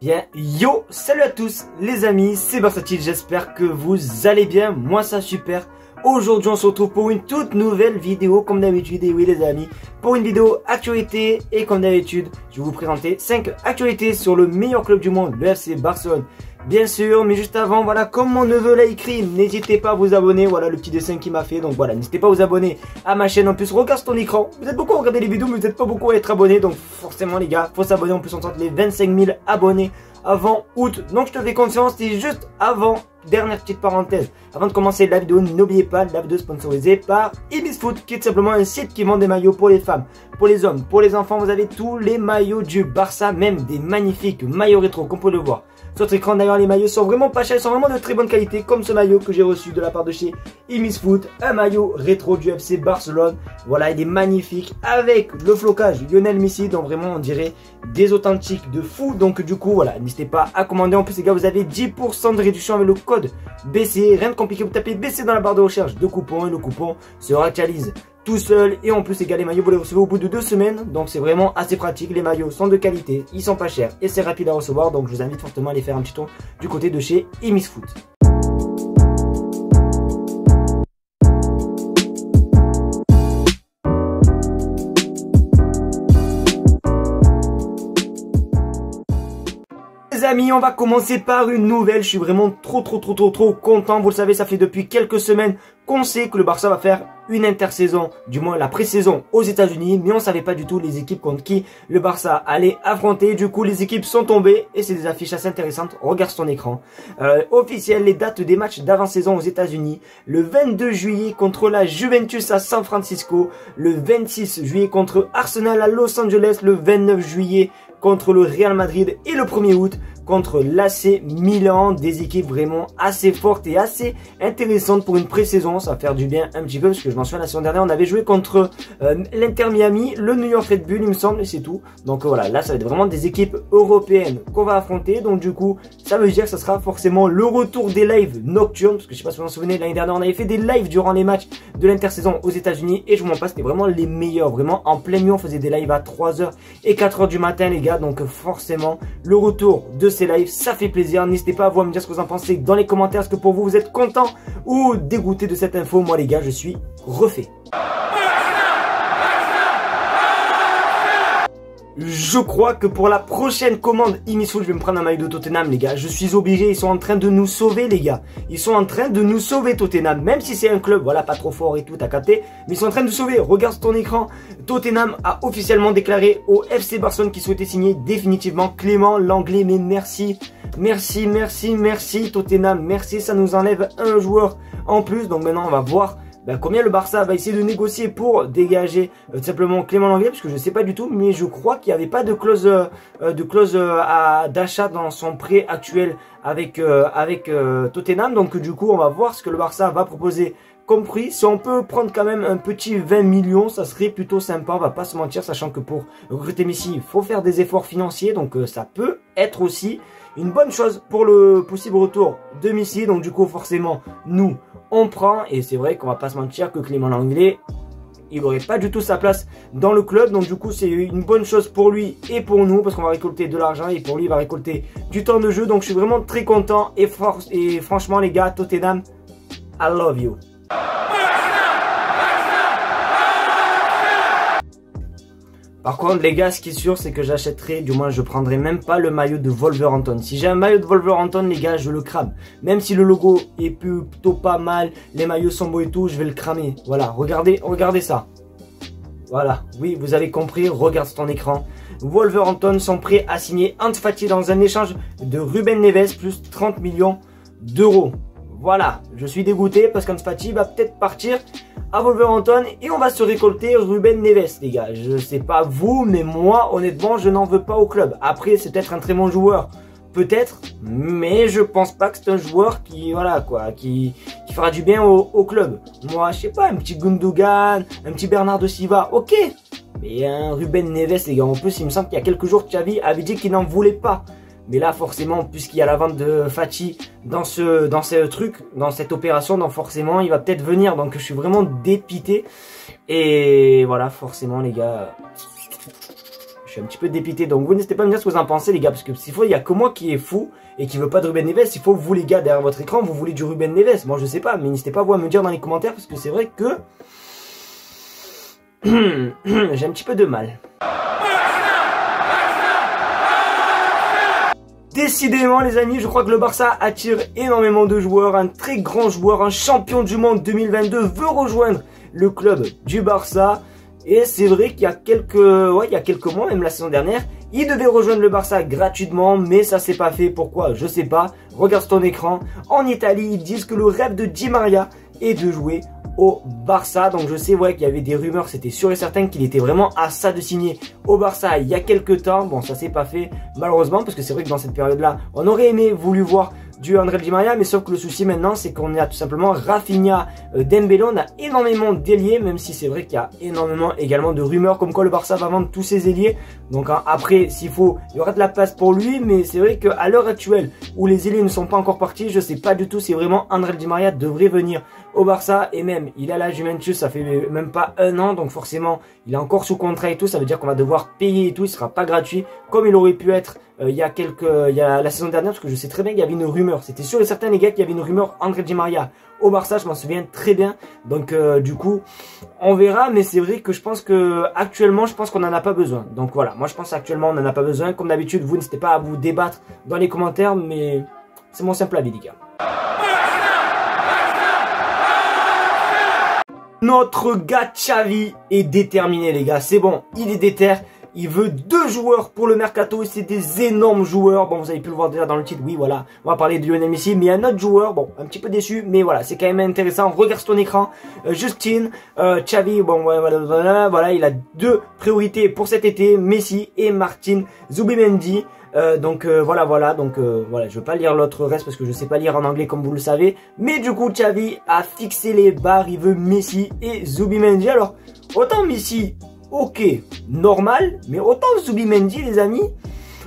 Bien, yo, salut à tous les amis, c'est Versatile, j'espère que vous allez bien, moi ça super. Aujourd'hui on se retrouve pour une toute nouvelle vidéo comme d'habitude, et oui les amis, pour une vidéo actualité. Et comme d'habitude, je vais vous présenter 5 actualités sur le meilleur club du monde, le FC Barcelone. Bien sûr, mais juste avant, voilà, comme mon neveu l'a écrit, n'hésitez pas à vous abonner, voilà le petit dessin qu'il m'a fait. Donc voilà, n'hésitez pas à vous abonner à ma chaîne. En plus, regarde ton écran, vous êtes beaucoup à regarder les vidéos, mais vous n'êtes pas beaucoup à être abonnés. Donc forcément les gars, faut s'abonner. En plus on tente les 25 000 abonnés avant août. Donc je te fais confiance. Et juste avant, dernière petite parenthèse, avant de commencer la vidéo, n'oubliez pas la vidéo sponsorisée par Ibisfoot, qui est tout simplement un site qui vend des maillots pour les femmes, pour les hommes, pour les enfants. Vous avez tous les maillots du Barça, même des magnifiques maillots rétro comme vous pouvez le voir sur votre écran. D'ailleurs les maillots sont vraiment pas chers, ils sont vraiment de très bonne qualité, comme ce maillot que j'ai reçu de la part de chez Ibisfoot, un maillot rétro du FC Barcelone. Voilà, il est magnifique avec le flocage Lionel Messi, donc vraiment on dirait des authentiques de fou. Donc du coup voilà, n'hésitez pas à commander. En plus les gars, vous avez 10% de réduction avec le code BC, rien de compliqué, vous tapez BC dans la barre de recherche de coupons et le coupon se actualise tout seul. Et en plus les gars, les maillots vous les recevez au bout de 2 semaines, donc c'est vraiment assez pratique. Les maillots sont de qualité, ils sont pas chers et c'est rapide à recevoir. Donc je vous invite fortement à aller faire un petit tour du côté de chez Ibisfoot. Les amis, on va commencer par une nouvelle. Je suis vraiment trop content. Vous le savez, ça fait depuis quelques semaines qu'on sait que le Barça va faire une intersaison, du moins la pré-saison aux États-Unis, mais on savait pas du tout les équipes contre qui le Barça allait affronter. Du coup, les équipes sont tombées et c'est des affiches assez intéressantes. Regarde ton écran. Officiel, les dates des matchs d'avant-saison aux États-Unis: le 22 juillet contre la Juventus à San Francisco, le 26 juillet contre Arsenal à Los Angeles, le 29 juillet contre le Real Madrid et le 1er août contre l'AC Milan. Des équipes vraiment assez fortes et assez intéressantes pour une pré-saison. Ça va faire du bien un petit peu parce que je m'en souviens la saison dernière on avait joué contre l'Inter Miami, le New York Red Bull il me semble, et c'est tout. Donc voilà, là ça va être vraiment des équipes européennes qu'on va affronter. Donc du coup ça veut dire que ça sera forcément le retour des lives nocturnes, parce que je sais pas si vous vous en souvenez, l'année dernière on avait fait des lives durant les matchs de l'intersaison aux États-Unis et je vous m'en passe, c'était vraiment les meilleurs. Vraiment en pleine nuit on faisait des lives à 3h et 4h du matin les gars. Donc forcément le retour de ces lives, ça fait plaisir. N'hésitez pas à vous me dire ce que vous en pensez dans les commentaires. Est-ce que pour vous, vous êtes content ou dégoûté de cette info? Moi les gars, je suis refait. Je crois que pour la prochaine commande Ibisfoot, je vais me prendre un maillot de Tottenham les gars. Je suis obligé, ils sont en train de nous sauver les gars. Ils sont en train de nous sauver Tottenham. Même si c'est un club, voilà, pas trop fort et tout, t'as capté. Mais ils sont en train de nous sauver. Regarde ton écran. Tottenham a officiellement déclaré au FC Barcelone qu'il souhaitait signer définitivement Clément Lenglet. Mais merci. Merci Tottenham. Merci, ça nous enlève un joueur en plus. Donc maintenant on va voir combien le Barça va essayer de négocier pour dégager tout simplement Clément Lenglet, parce que je sais pas du tout, mais je crois qu'il n'y avait pas de clause d'achat dans son prêt actuel avec Tottenham. Donc du coup on va voir ce que le Barça va proposer comme prix. Si on peut prendre quand même un petit 20 millions, ça serait plutôt sympa, on va pas se mentir, sachant que pour recruter Messi, il faut faire des efforts financiers, donc ça peut être aussi une bonne chose pour le possible retour de Messi. Donc du coup forcément nous on prend, et c'est vrai qu'on va pas se mentir que Clément Lenglet, il n'aurait pas du tout sa place dans le club. Donc du coup c'est une bonne chose pour lui et pour nous, parce qu'on va récolter de l'argent et pour lui il va récolter du temps de jeu. Donc je suis vraiment très content et franchement les gars, Tottenham, I love you. Par contre les gars, ce qui est sûr c'est que j'achèterai, du moins je prendrai même pas le maillot de Wolverhampton. Si j'ai un maillot de Wolverhampton les gars, je le crame. Même si le logo est plutôt pas mal, les maillots sont beaux et tout, je vais le cramer. Voilà, regardez ça. Voilà, oui vous avez compris, regarde sur ton écran. Wolverhampton sont prêts à signer Ansu Fati dans un échange de Ruben Neves plus 30 millions d'euros. Voilà, je suis dégoûté parce qu'Ansu Fati va peut-être partir à Wolverhampton et on va se récolter Ruben Neves les gars. Je sais pas vous, mais moi honnêtement je n'en veux pas au club. Après c'est peut-être un très bon joueur, peut-être, mais je pense pas que c'est un joueur qui, voilà quoi, qui fera du bien au club. Moi je sais pas, un petit Gundogan, un petit Bernardo Silva, ok, mais un Ruben Neves les gars. En plus il me semble qu'il y a quelques jours Xavi avait dit qu'il n'en voulait pas. Mais là forcément, puisqu'il y a la vente de Fati dans ce truc, dans cette opération, donc forcément il va peut-être venir. Donc je suis vraiment dépité. Et voilà, forcément les gars, je suis un petit peu dépité. Donc vous n'hésitez pas à me dire ce que vous en pensez les gars, parce que s'il faut, il n'y a que moi qui est fou et qui veut pas de Ruben Neves. Il faut vous les gars derrière votre écran, vous voulez du Ruben Neves. Moi je sais pas, mais n'hésitez pas vous à me dire dans les commentaires, parce que c'est vrai que j'ai un petit peu de mal. Décidément les amis, je crois que le Barça attire énormément de joueurs. Un très grand joueur, un champion du monde 2022 veut rejoindre le club du Barça. Et c'est vrai qu'il y a quelques mois, même la saison dernière, il devait rejoindre le Barça gratuitement, mais ça s'est pas fait. Pourquoi? Je sais pas. Regarde ton écran. En Italie, ils disent que le rêve de Di Maria est de jouer au Barça. Donc je sais qu'il y avait des rumeurs, c'était sûr et certain qu'il était vraiment à ça de signer au Barça il y a quelques temps. Bon, ça s'est pas fait malheureusement, parce que c'est vrai que dans cette période-là, on aurait voulu voir du André Di Maria, mais sauf que le souci maintenant, c'est qu'on a tout simplement Rafinha, Dembélé, on a énormément d'ailiers, même si c'est vrai qu'il y a énormément également de rumeurs comme quoi le Barça va vendre tous ses ailiers. Donc après, s'il faut, il y aura de la place pour lui, mais c'est vrai qu'à l'heure actuelle, où les ailiers ne sont pas encore partis, je sais pas du tout si vraiment André Di Maria devrait venir au Barça. Et même, il a la Juventus, ça fait même pas un an, donc forcément, il est encore sous contrat et tout, ça veut dire qu'on va devoir payer et tout, il sera pas gratuit, comme il aurait pu être il y a la saison dernière, parce que je sais très bien qu'il y avait une rumeur. C'était sûr et certain les gars qu'il y avait une rumeur André Di Maria au Barça, je m'en souviens très bien. Donc du coup, on verra, mais c'est vrai que je pense que actuellement, je pense qu'on n'en a pas besoin. Donc voilà, moi je pense actuellement on n'en a pas besoin. Comme d'habitude, vous n'hésitez pas à vous débattre dans les commentaires, mais c'est mon simple avis les gars. Notre gars Xavi est déterminé les gars, c'est bon, il est déter. Il veut 2 joueurs pour le mercato et c'est des énormes joueurs. Bon, vous avez pu le voir déjà dans le titre. Oui, voilà. On va parler de Lionel Messi. Mais il y a un autre joueur. Bon, un petit peu déçu. Mais voilà, c'est quand même intéressant. Regarde ton écran. Justin, Xavi. Bon, voilà. Il a 2 priorités pour cet été. Messi et Martin Zubimendi. Voilà. Donc, je vais pas lire l'autre reste parce que je sais pas lire en anglais comme vous le savez. Mais du coup, Xavi a fixé les barres. Il veut Messi et Zubimendi. Alors, autant Messi... ok, normal, mais autant Zubimendi les amis,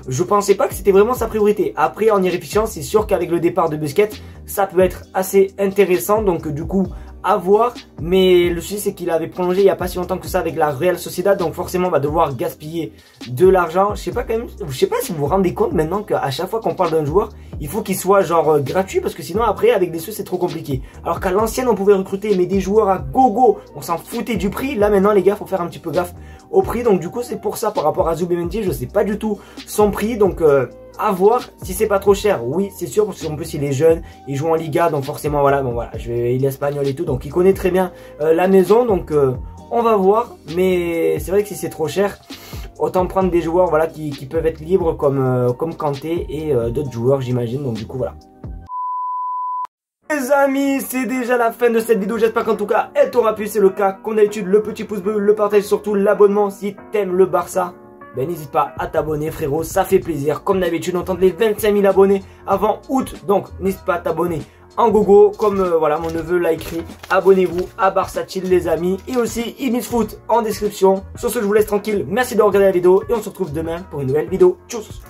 je pensais pas que c'était vraiment sa priorité. Après en y réfléchissant, c'est sûr qu'avec le départ de Busquets, ça peut être assez intéressant, donc du coup à voir. Mais le souci c'est qu'il avait prolongé il y a pas si longtemps que ça avec la Real Sociedad, donc forcément on va devoir gaspiller de l'argent. Je sais pas si vous vous rendez compte maintenant qu'à chaque fois qu'on parle d'un joueur, il faut qu'il soit genre gratuit, parce que sinon après avec des sous c'est trop compliqué. Alors qu'à l'ancienne on pouvait recruter mais des joueurs à gogo, on s'en foutait du prix. Là maintenant les gars, faut faire un petit peu gaffe au prix. Donc du coup c'est pour ça, par rapport à Zubimendi, je sais pas du tout son prix, donc à voir. Si c'est pas trop cher, oui c'est sûr, parce qu'en plus il est jeune, il joue en Liga, donc forcément voilà, il est espagnol et tout, donc il connaît très bien la maison, donc on va voir. Mais c'est vrai que si c'est trop cher, autant prendre des joueurs qui peuvent être libres comme Kanté et d'autres joueurs j'imagine. Donc du coup voilà. Les amis, c'est déjà la fin de cette vidéo, j'espère qu'en tout cas elle t'aura plu. C'est le cas, comme d'habitude, le petit pouce bleu, le partage, surtout l'abonnement si t'aimes le Barça. Ben n'hésite pas à t'abonner frérot, ça fait plaisir. Comme d'habitude, on tente les 25 000 abonnés avant août, donc n'hésite pas à t'abonner en gogo, comme mon neveu l'a écrit. Abonnez-vous à Barça Chill les amis, et aussi Imisfoot en description. Sur ce, je vous laisse tranquille, merci de regarder la vidéo et on se retrouve demain pour une nouvelle vidéo. Tchuss.